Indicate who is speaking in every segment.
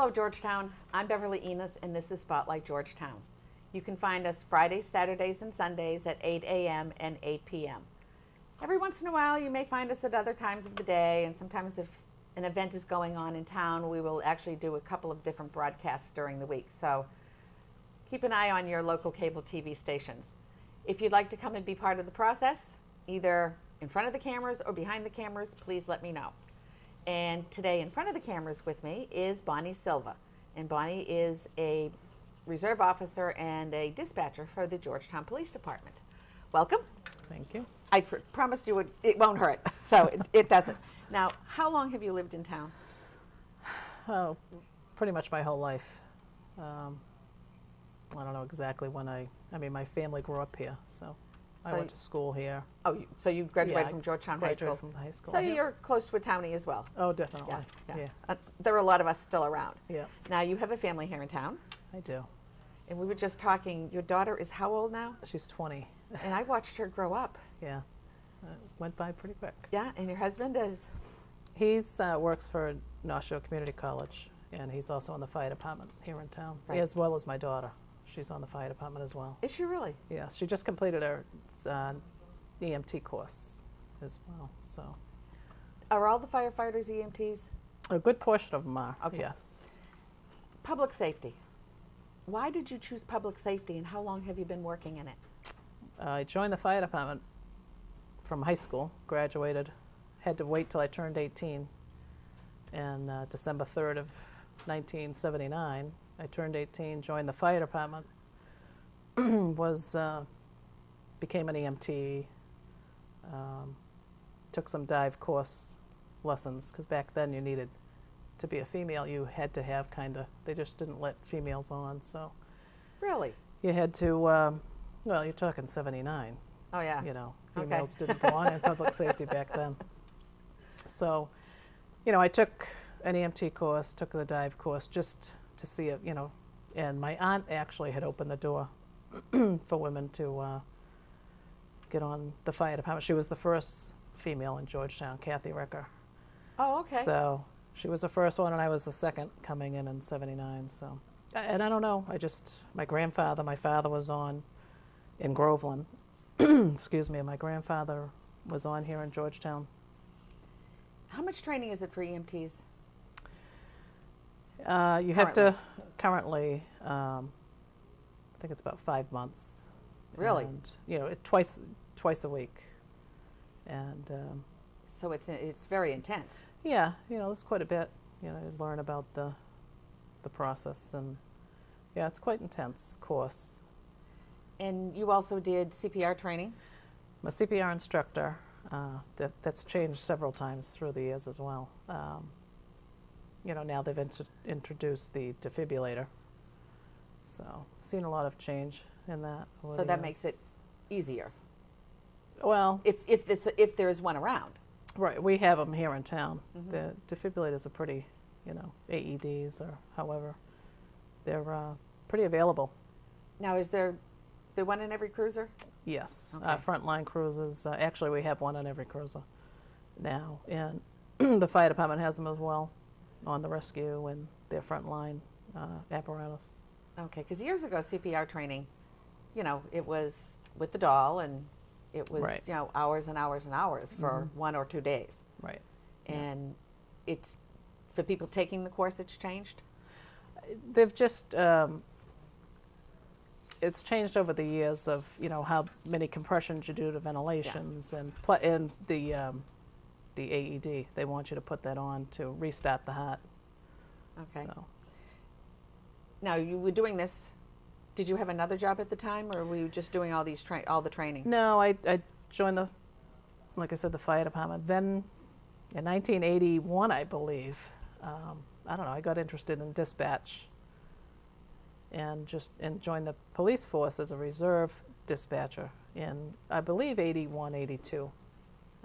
Speaker 1: Hello, Georgetown. I'm Beverly Enos, and this is Spotlight Georgetown. You can find us Fridays, Saturdays, and Sundays at 8 a.m. and 8 p.m. Every once in a while, you may find us at other times of the day, and sometimes if an event is going on in town, we will actually do a couple of different broadcasts during the week. So keep an eye on your local cable TV stations. If you'd like to come and be part of the process, either in front of the cameras or behind the cameras, please let me know. And today in front of the cameras with me is Bonnie Silva. And Bonnie is a reserve officer and a dispatcher for the Georgetown Police Department. Welcome.
Speaker 2: Thank you.
Speaker 1: I promised you it won't hurt, so it doesn't. Now, how long have you lived in town?
Speaker 2: Oh, pretty much my whole life. I don't know exactly when my family grew up here, so I went to school here.
Speaker 1: Oh, so you graduated from Georgetown High School?
Speaker 2: Graduated from high school.
Speaker 1: So you're close to a townie as well?
Speaker 2: Oh, definitely.
Speaker 1: Yeah. There are a lot of us still around.
Speaker 2: Yeah.
Speaker 1: Now, you have a family here in town.
Speaker 2: I do.
Speaker 1: And we were just talking, your daughter is how old now?
Speaker 2: She's 20.
Speaker 1: And I watched her grow up.
Speaker 2: Yeah. Went by pretty quick.
Speaker 1: Yeah, and your husband is?
Speaker 2: He's works for North Shore Community College, and he's also on the fire department here in town, as well as my daughter. She's on the fire department as well.
Speaker 1: Is she really?
Speaker 2: Yeah, she just completed her EMT course as well. So,
Speaker 1: are all the firefighters EMTs?
Speaker 2: A good portion of them are.
Speaker 1: Okay.
Speaker 2: Yes.
Speaker 1: Public safety. Why did you choose public safety, and how long have you been working in it?
Speaker 2: I joined the fire department from high school, graduated, had to wait till I turned 18, and December 3rd of 1979, I turned 18, joined the fire department, became an EMT, took some dive course lessons, because back then you needed to be a female, you had to have they just didn't let females on, so.
Speaker 1: Really?
Speaker 2: You had to, well, you're talking 79.
Speaker 1: Oh, yeah.
Speaker 2: You know, females didn't belong in public safety back then. So, I took an EMT course, took the dive course just to see it, and my aunt actually had opened the door for women to get on the fire department. She was the first female in Georgetown, Kathy Ricker.
Speaker 1: Oh, okay.
Speaker 2: So she was the first one, and I was the second coming in 79. So, and I don't know, my father was on in Groveland, excuse me, and my grandfather was on here in Georgetown.
Speaker 1: How much training is it for EMTs?
Speaker 2: You have to, currently, I think it's about 5 months.
Speaker 1: Really?
Speaker 2: And, twice a week. And
Speaker 1: so it's very intense.
Speaker 2: Yeah, it's quite a bit. You learn about the process, and yeah, it's quite intense course.
Speaker 1: And you also did CPR training?
Speaker 2: I'm a CPR instructor. That's changed several times through the years as well. Now they've introduced the defibrillator. So seen a lot of change in that.
Speaker 1: So that makes it easier.
Speaker 2: Well,
Speaker 1: if there is one around.
Speaker 2: Right, we have them here in town. Mm-hmm. The defibrillators are pretty, AEDs or however, they're pretty available. Now,
Speaker 1: is there one in every cruiser?
Speaker 2: Yes, okay. Frontline cruisers. Actually, we have one on every cruiser now, and the fire department has them as well on the rescue and their frontline apparatus.
Speaker 1: Okay, because years ago, CPR training, it was with the doll, and it was hours and hours and hours for 1 or 2 days.
Speaker 2: Right.
Speaker 1: And it's for people taking the course. It's changed.
Speaker 2: They've just. It's changed over the years of how many compressions you do to ventilations and the AED. They want you to put that on to restart the heart.
Speaker 1: Okay.
Speaker 2: So.
Speaker 1: Now you were doing this. Did you have another job at the time, or were you just doing all the training?
Speaker 2: No, I joined like I said, the fire department. Then in 1981, I believe, I don't know, I got interested in dispatch. And joined the police force as a reserve dispatcher in, I believe, 81, 82.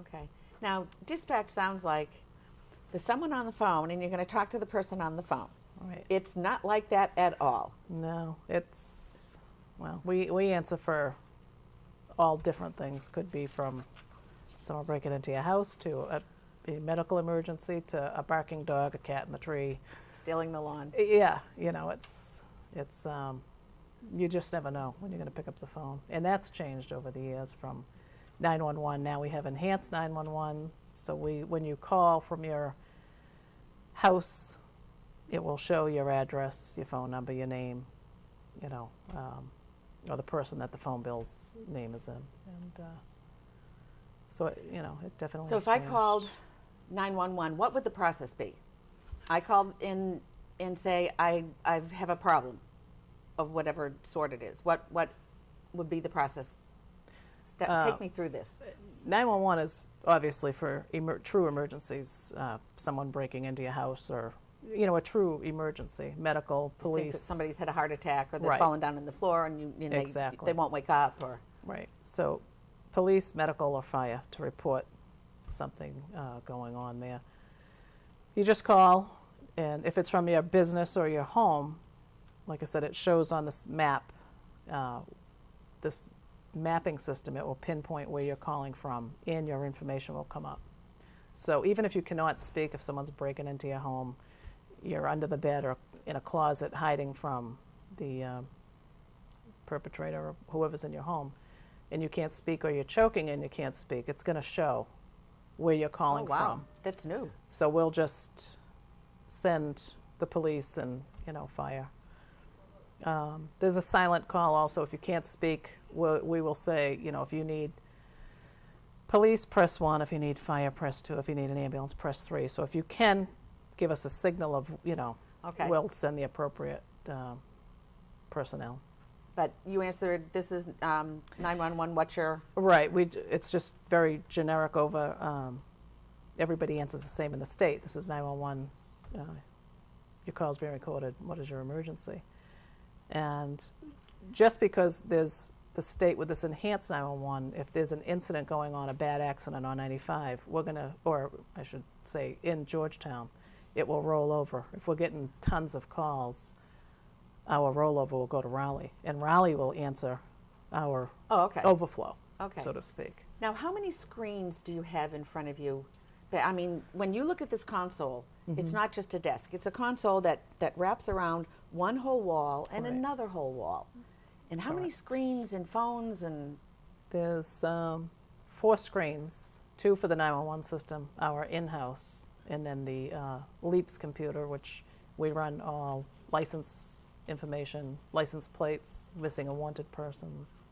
Speaker 1: Okay. Now, dispatch sounds like there's someone on the phone and you're going to talk to the person on the phone.
Speaker 2: Right.
Speaker 1: It's not like that at all.
Speaker 2: No, we answer for all different things. Could be from someone breaking into your house to a medical emergency to a barking dog, a cat in the tree.
Speaker 1: Stealing the lawn.
Speaker 2: Yeah, it's you just never know when you're going to pick up the phone. And that's changed over the years from 911. Now we have enhanced 911. So when you call from your house, it will show your address, your phone number, your name, or the person that the phone bill's name is in. And so, it definitely
Speaker 1: So
Speaker 2: has
Speaker 1: if I
Speaker 2: changed.
Speaker 1: called 911, what would the process be? I called in and say, I have a problem of whatever sort it is. What would be the process? Take me through this.
Speaker 2: 911 is obviously for true emergencies, someone breaking into your house or, a true emergency, medical,
Speaker 1: Just think that
Speaker 2: police.
Speaker 1: somebody's had a heart attack or they've
Speaker 2: Right.
Speaker 1: fallen down on the floor and
Speaker 2: Exactly.
Speaker 1: they won't wake up. Or
Speaker 2: Right. So police, medical, or fire to report something going on there. You just call, and if it's from your business or your home, like I said, it shows on this map, this mapping system, it will pinpoint where you're calling from and your information will come up. So even if you cannot speak, if someone's breaking into your home, you're under the bed or in a closet hiding from the perpetrator or whoever's in your home, and you can't speak or you're choking and you can't speak, it's going to show where you're calling
Speaker 1: oh, wow.
Speaker 2: from.
Speaker 1: That's new.
Speaker 2: So we'll just send the police and, fire. There's a silent call also. If you can't speak, we will say, if you need police, press 1. If you need fire, press 2. If you need an ambulance, press 3. So if you can give us a signal of,
Speaker 1: Okay.
Speaker 2: we'll send the appropriate personnel.
Speaker 1: But you answered, this is 911, what's your...
Speaker 2: Right. It's just very generic over, everybody answers the same in the state. This is 911. Your call's being recorded. What is your emergency? And just because there's the state with this enhanced 911, if there's an incident going on, a bad accident on 95, we're going to, or I should say in Georgetown, it will roll over. If we're getting tons of calls, our rollover will go to Raleigh, and Raleigh will answer our
Speaker 1: Oh, okay.
Speaker 2: overflow,
Speaker 1: Okay.
Speaker 2: so to speak.
Speaker 1: Now, how many screens do you have in front of you? I mean, when you look at this console, it's not just a desk. It's a console that wraps around one whole wall and
Speaker 2: Right.
Speaker 1: another whole wall. And how many
Speaker 2: Correct.
Speaker 1: screens and phones and...
Speaker 2: There's 4 screens, 2 for the 911 system, our in-house, and then the LEAPS computer, which we run all license information, license plates, missing and wanted persons.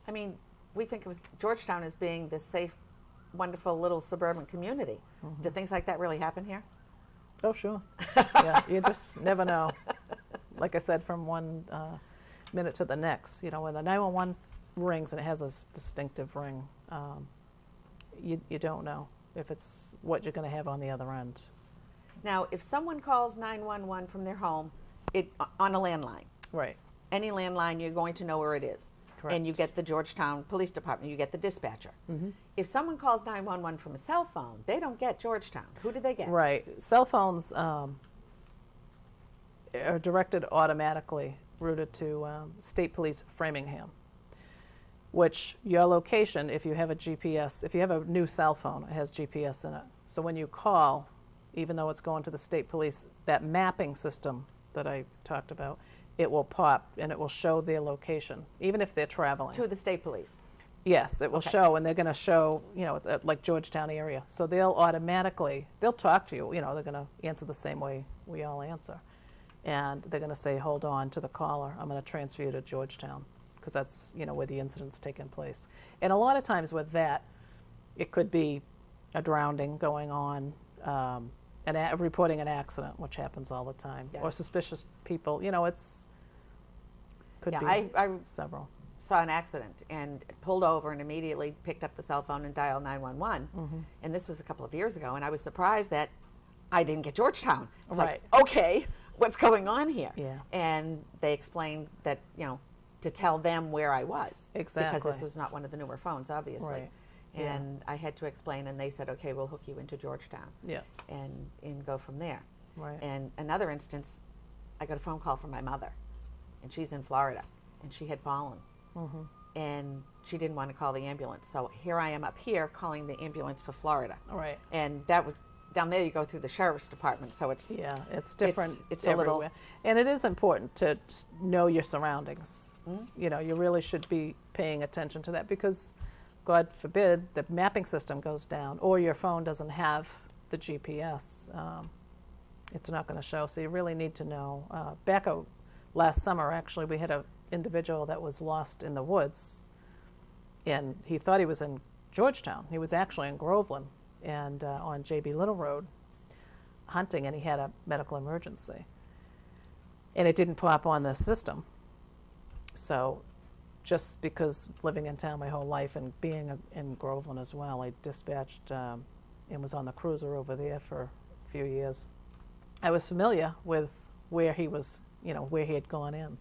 Speaker 1: I mean, we think of Georgetown as being this safe, wonderful little suburban community. Do things like that really happen here?
Speaker 2: Oh, sure. Yeah, you just never know. Like I said, from one minute to the next, when the 911 rings and it has a distinctive ring, you don't know if it's what you're going to have on the other end.
Speaker 1: Now, if someone calls 911 from their home on a landline,
Speaker 2: Right.
Speaker 1: any landline, you're going to know where it is. And you
Speaker 2: Correct.
Speaker 1: get the Georgetown Police Department, you get the dispatcher. If someone calls 911 from a cell phone, they don't get Georgetown. Who do they get?
Speaker 2: Right. Cell phones are directed automatically, routed to State Police Framingham, which your location, if you have a GPS, if you have a new cell phone, it has GPS in it. So when you call, even though it's going to the State Police, that mapping system that I talked about, it will pop and it will show their location, even if they're traveling.
Speaker 1: To the state police.
Speaker 2: Yes, it will
Speaker 1: Okay.
Speaker 2: show, and they're going to show, like Georgetown area. So they'll talk to you, they're going to answer the same way we all answer. And they're going to say, hold on to the caller, I'm going to transfer you to Georgetown, because that's, where the incident's taken place. And a lot of times with that, it could be a drowning going on, reporting an accident, which happens all the time,
Speaker 1: Yeah.
Speaker 2: or suspicious people, could
Speaker 1: Yeah,
Speaker 2: be
Speaker 1: I
Speaker 2: several.
Speaker 1: saw an accident and pulled over and immediately picked up the cell phone and dialed 911. And this was a couple of years ago, and I was surprised that I didn't get Georgetown. It's like, okay, what's going on here?
Speaker 2: Yeah.
Speaker 1: And they explained that, to tell them where I was.
Speaker 2: Exactly.
Speaker 1: Because this was not one of the newer phones, obviously.
Speaker 2: Right. Yeah.
Speaker 1: And I had to explain, and they said, okay, we'll hook you into Georgetown
Speaker 2: Yeah,
Speaker 1: and go from there.
Speaker 2: right.
Speaker 1: And another instance, I got a phone call from my mother, and she's in Florida, and she had fallen. And she didn't want to call the ambulance. So here I am up here calling the ambulance for Florida.
Speaker 2: All right.
Speaker 1: And that down there you go through the sheriff's department, so it's
Speaker 2: Yeah, it's different
Speaker 1: it's a little-
Speaker 2: everywhere. And it is important to know your surroundings.
Speaker 1: Mhm.
Speaker 2: You know, you really should be paying attention to that because, God forbid, the mapping system goes down or your phone doesn't have the GPS. It's not going to show, so you really need to know. Back last summer, actually, we had an individual that was lost in the woods, and he thought he was in Georgetown. He was actually in Groveland and on J.B. Little Road hunting, and he had a medical emergency. And it didn't pop on the system. So just because living in town my whole life and being in Groveland as well, I dispatched and was on the cruiser over there for a few years. I was familiar with where he was, you know, where he had gone in.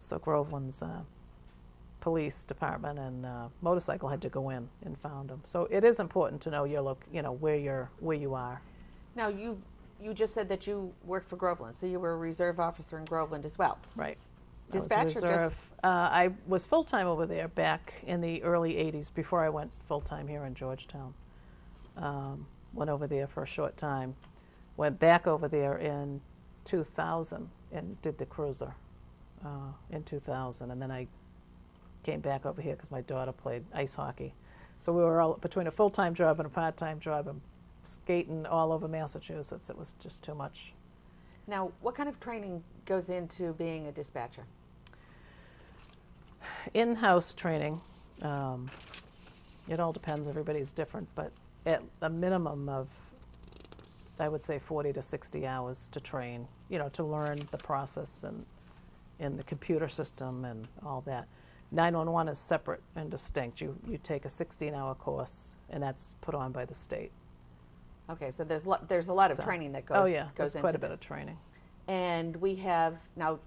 Speaker 2: So Groveland's police department and motorcycle had to go in and found him. So it is important to know your where you are.
Speaker 1: Now you just said that you worked for Groveland, so you were a reserve officer in Groveland as well.
Speaker 2: Right.
Speaker 1: Dispatch or just?
Speaker 2: I was full-time over there back in the early 80s before I went full-time here in Georgetown. Went over there for a short time. Went back over there in 2000 and did the cruiser in 2000. And then I came back over here because my daughter played ice hockey. So we were all between a full-time job and a part-time job and skating all over Massachusetts. It was just too much.
Speaker 1: Now, what kind of training goes into being a dispatcher?
Speaker 2: In-house training, it all depends. Everybody's different, but at a minimum of, I would say, 40 to 60 hours to train, you know, to learn the process and the computer system and all that. 911 is separate and distinct. You take a 16-hour course, and that's put on by the state.
Speaker 1: Okay, so there's a lot of training that goes.
Speaker 2: Oh yeah,
Speaker 1: goes
Speaker 2: there's quite
Speaker 1: into
Speaker 2: a bit
Speaker 1: this.
Speaker 2: of training.
Speaker 1: And we have now,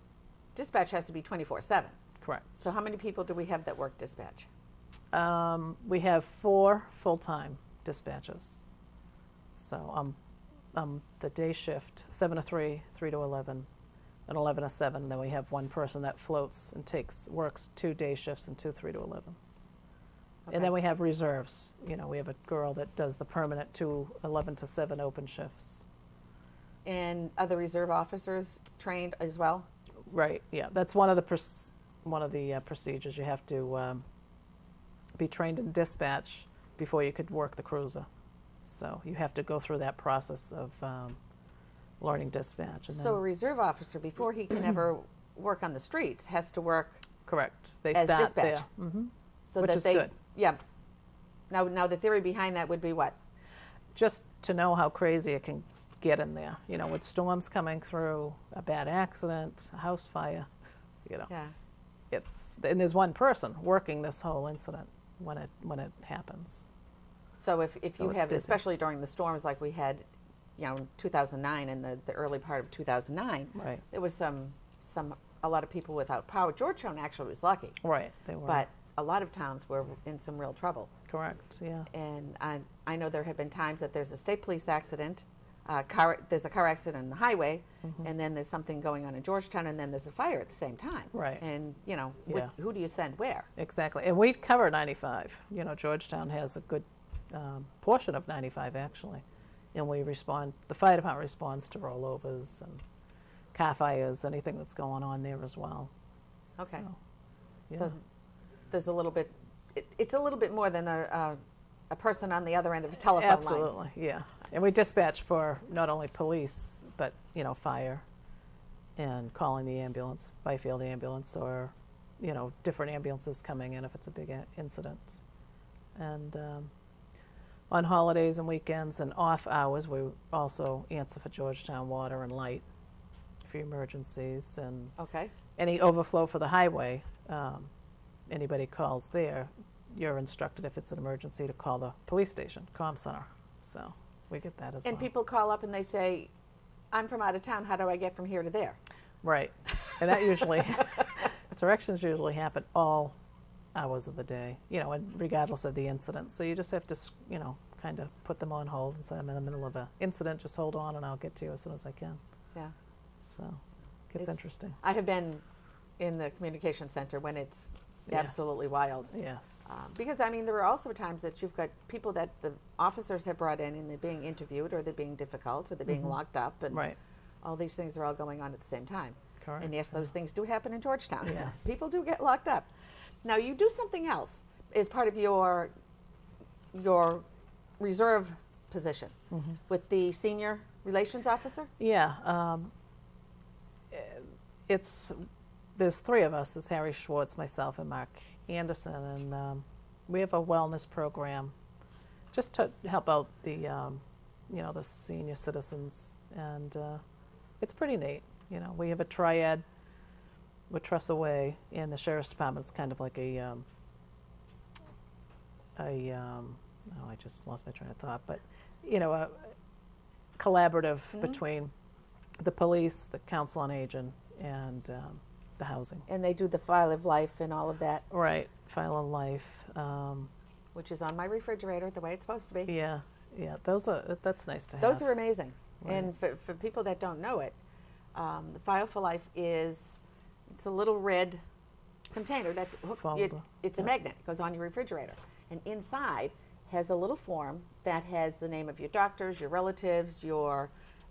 Speaker 1: dispatch has to be 24/7.
Speaker 2: Correct.
Speaker 1: So how many people do we have that work dispatch?
Speaker 2: We have 4 full-time dispatchers. So the day shift, 7 to 3, 3 to 11, and 11 to 7. Then we have one person that floats and works 2 day shifts and 2 3 to 11s.
Speaker 1: Okay.
Speaker 2: And then we have reserves. You know, we have a girl that does the permanent 2 11 to 7 open shifts.
Speaker 1: And are the reserve officers trained as well?
Speaker 2: Right. Yeah, that's one of the procedures. You have to be trained in dispatch before you could work the cruiser. So you have to go through that process of learning dispatch. And
Speaker 1: So a reserve officer, before he can ever work on the streets, has to work
Speaker 2: correct. They
Speaker 1: as
Speaker 2: start
Speaker 1: dispatch.
Speaker 2: there. Mm-hmm.
Speaker 1: so
Speaker 2: Which
Speaker 1: that
Speaker 2: is
Speaker 1: they.
Speaker 2: good.
Speaker 1: Yeah. Now the theory behind that would be what?
Speaker 2: Just to know how crazy it can get in there. You know, with storms coming through, a bad accident, a house fire. You know,
Speaker 1: Yeah.
Speaker 2: and there's one person working this whole incident when it happens.
Speaker 1: So if
Speaker 2: So
Speaker 1: you
Speaker 2: it's
Speaker 1: have,
Speaker 2: busy.
Speaker 1: especially during the storms like we had, you know, in 2009 and the early part of 2009,
Speaker 2: Right.
Speaker 1: there was a lot of people without power. Georgetown actually was lucky,
Speaker 2: Right. They were.
Speaker 1: but a lot of towns were in some real trouble.
Speaker 2: Correct. Yeah.
Speaker 1: And I know there have been times that there's a state police accident, there's a car accident on the highway, and then there's something going on in Georgetown, and then there's a fire at the same time.
Speaker 2: Right.
Speaker 1: And, you know,
Speaker 2: Yeah.
Speaker 1: who do you send where?
Speaker 2: Exactly. And we cover 95. You know, Georgetown has a good portion of 95 actually, and we respond. The fire department responds to rollovers and car fires, anything that's going on there as well.
Speaker 1: Okay.
Speaker 2: So, yeah.
Speaker 1: So there's a little bit, it's a little bit more than a person on the other end of a telephone line.
Speaker 2: Absolutely, yeah. And we dispatch for not only police, but, you know, fire and calling the ambulance, Byfield ambulance, or, you know, different ambulances coming in if it's a big incident. And on holidays and weekends and off hours, we also answer for Georgetown Water and Light for emergencies and
Speaker 1: Okay.
Speaker 2: any overflow for the highway. Anybody calls there, you're instructed if it's an emergency to call the police station, comm center. So we get that as well.
Speaker 1: And people call up and they say, I'm from out of town, how do I get from here to there?
Speaker 2: Right. And that usually, directions usually happen all hours of the day, you know, and regardless of the incident. So you just have to, you know, kind of put them on hold and say, I'm in the middle of an incident, just hold on and I'll get to you as soon as I can.
Speaker 1: Yeah.
Speaker 2: So it gets interesting.
Speaker 1: I have been in the communication center when it's
Speaker 2: Yeah.
Speaker 1: absolutely wild.
Speaker 2: Yes.
Speaker 1: Because, I mean, there are also times that you've got people that the officers have brought in and they're being interviewed, or they're being difficult, or they're being locked up, and
Speaker 2: Right.
Speaker 1: all these things are all going on at the same time.
Speaker 2: Correct.
Speaker 1: And yes, those things do happen in Georgetown.
Speaker 2: Yes.
Speaker 1: People do get locked up. Now, you do something else as part of your reserve position with the senior relations officer.
Speaker 2: Yeah. There's three of us. It's Harry Schwartz, myself, and Mark Anderson, and we have a wellness program just to help out the the senior citizens, and it's pretty neat. We have a triad with Trust Away in the Sheriff's Department. It's kind of like I just lost my train of thought, but a collaborative between the police, the Council on Aging, and the housing.
Speaker 1: And they do the file of life and all of that,
Speaker 2: Right, File of Life.
Speaker 1: which is on my refrigerator the way it's supposed to be.
Speaker 2: Yeah, that's nice to have.
Speaker 1: Those are amazing.
Speaker 2: Right.
Speaker 1: And for people that don't know it, the File for Life it's a little red container that hooks,
Speaker 2: Folder.
Speaker 1: it's a magnet, it goes on your refrigerator. And inside has a little form that has the name of your doctors, your relatives, your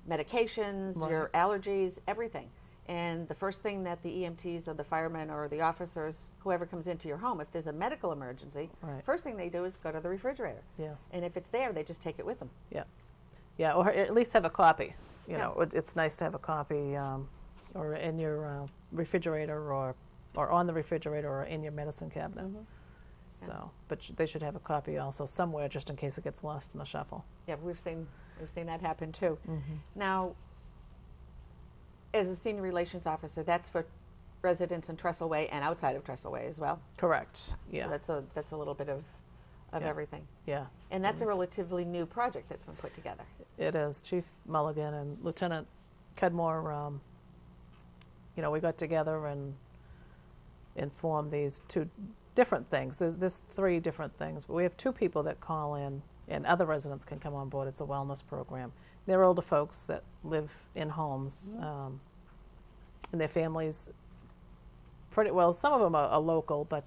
Speaker 1: medications, your allergies, everything. And the first thing that the EMTs or the firemen or the officers, whoever comes into your home, if there's a medical emergency,
Speaker 2: Right.
Speaker 1: first thing they do is go to the refrigerator.
Speaker 2: Yes.
Speaker 1: And if it's there, they just take it with them.
Speaker 2: Yeah, or at least have a copy.
Speaker 1: Yeah.
Speaker 2: It's nice to have a copy, or in your refrigerator, or on the refrigerator, or in your medicine cabinet. So, but they should have a copy also somewhere, just in case it gets lost in the shuffle.
Speaker 1: Yeah, we've seen that happen too. Now, as a senior relations officer, that's for residents in Trestleway and outside of Trestleway as well.
Speaker 2: Correct. Yeah.
Speaker 1: So that's a little bit of
Speaker 2: Yeah.
Speaker 1: everything.
Speaker 2: Yeah.
Speaker 1: And that's a relatively new project that's been put together.
Speaker 2: It is. Chief Mulligan and Lieutenant Cudmore, we got together and informed these two different things. There's three different things, but we have two people that call in, and other residents can come on board. It's a wellness program. They're older folks that live in homes, and their families, pretty well, some of them are local, but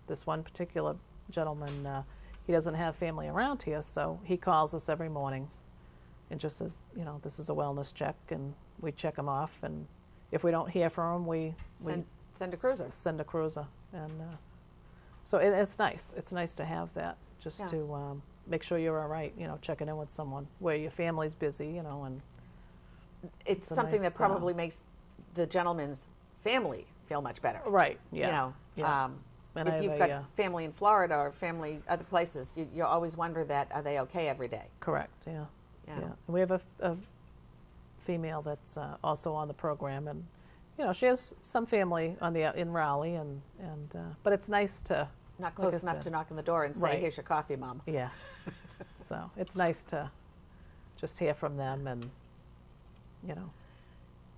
Speaker 2: this one particular gentleman, he doesn't have family around here, so he calls us every morning and just says, this is a wellness check, and we check him off, and if we don't hear from him, we
Speaker 1: Send a cruiser.
Speaker 2: send a cruiser. And so it's nice. It's nice to have that, just to make sure you're all right, checking in with someone where your family's busy, and
Speaker 1: It's
Speaker 2: a
Speaker 1: something
Speaker 2: nice,
Speaker 1: that probably makes the gentleman's family feel much better.
Speaker 2: right, yeah. Yeah. And I
Speaker 1: If
Speaker 2: have
Speaker 1: you've got family in Florida or family other places, you always wonder that, are they okay every day?
Speaker 2: correct, yeah.
Speaker 1: Yeah.
Speaker 2: Yeah. We have a female that's also on the program, and she has some family in Raleigh, and but it's nice to,
Speaker 1: Not
Speaker 2: like
Speaker 1: close
Speaker 2: I
Speaker 1: enough
Speaker 2: said.
Speaker 1: to knock on the door and say,
Speaker 2: Right.
Speaker 1: here's your coffee, Mom.
Speaker 2: yeah. So it's nice to just hear from them, and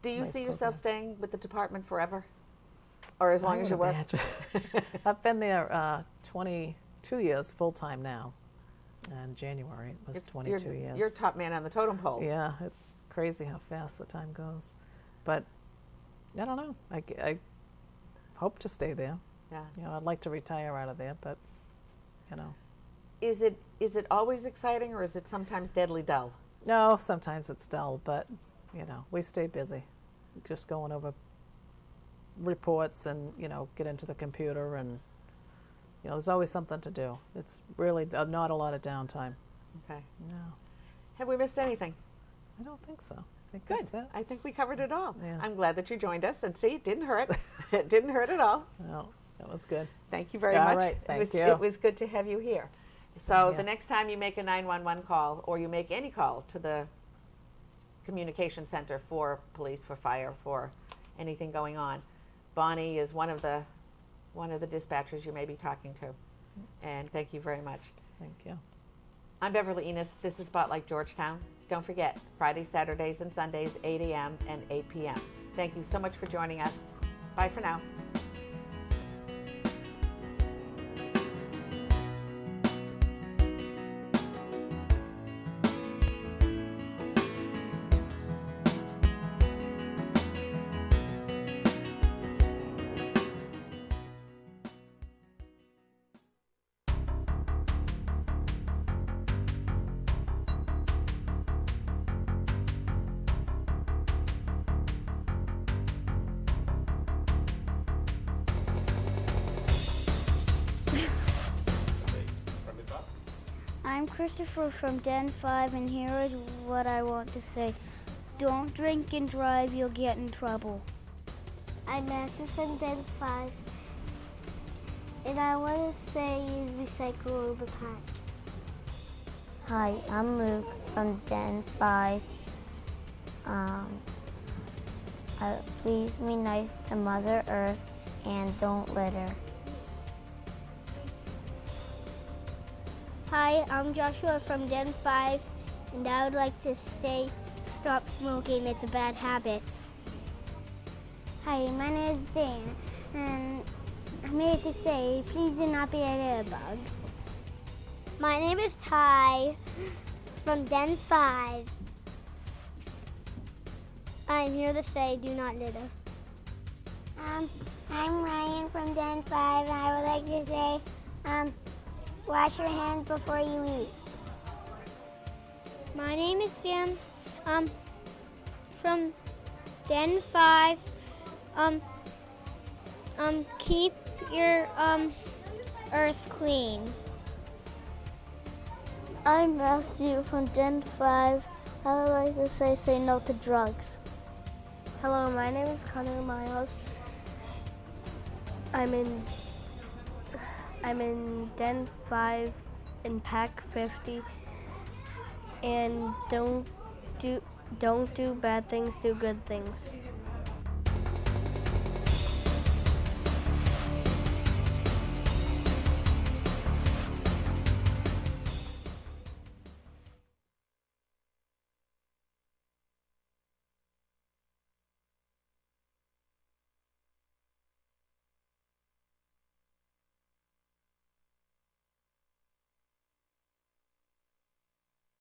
Speaker 1: Do you
Speaker 2: nice
Speaker 1: see yourself
Speaker 2: program.
Speaker 1: staying with the department forever? Or as long
Speaker 2: I
Speaker 1: as you
Speaker 2: would
Speaker 1: work?
Speaker 2: imagine. I've been there 22 years full time now. In January it was 22 years.
Speaker 1: You're top man on the totem pole.
Speaker 2: Yeah, it's crazy how fast the time goes. But I don't know. I hope to stay there.
Speaker 1: Yeah.
Speaker 2: I'd like to retire out of there, but
Speaker 1: Is it always exciting, or is it sometimes deadly dull?
Speaker 2: no, sometimes it's dull, but we stay busy. Just going over reports and get into the computer, and there's always something to do. It's really not a lot of downtime.
Speaker 1: Okay.
Speaker 2: No,
Speaker 1: Have we missed anything?
Speaker 2: I don't think so. I think
Speaker 1: Good.
Speaker 2: that's it.
Speaker 1: I think we covered it all.
Speaker 2: Yeah.
Speaker 1: I'm glad that you joined us, and see, it didn't hurt. It didn't hurt at all.
Speaker 2: No, that was good.
Speaker 1: Thank you very
Speaker 2: All
Speaker 1: much.
Speaker 2: right, thank you.
Speaker 1: It was good to have you here. So
Speaker 2: Yeah.
Speaker 1: the next time you make a 911 call, or you make any call to the communication center for police, for fire, for anything going on, Bonnie is one of the dispatchers you may be talking to. And thank you very much.
Speaker 2: Thank you.
Speaker 1: I'm Beverly Enos. This is Spotlight Georgetown. Don't forget, Fridays, Saturdays, and Sundays, 8 a.m. and 8 p.m. Thank you so much for joining us. Bye for now.
Speaker 3: I'm Christopher from Den 5, and here is what I want to say. Don't drink and drive, you'll get in trouble. I'm Matthew from Den 5, and I want to say is recycle all the time. Hi, I'm Luke from Den 5. Please be nice to Mother Earth and don't litter. Hi, I'm Joshua from Den 5, and I would like to stop smoking. It's a bad habit. Hi, my name is Dan, and I'm here to say, please do not be a litter bug. My name is Ty from Den 5. I'm here to say, do not litter. I'm Ryan from Den 5, and I would like to say, wash your hands before you eat. My name is Jim, from Den 5. Keep your, earth clean. I'm Matthew from Den 5. I would like to say no to drugs. Hello, my name is Connor Miles. I'm in Den 5 in Pack 50, and don't do bad things, do good things.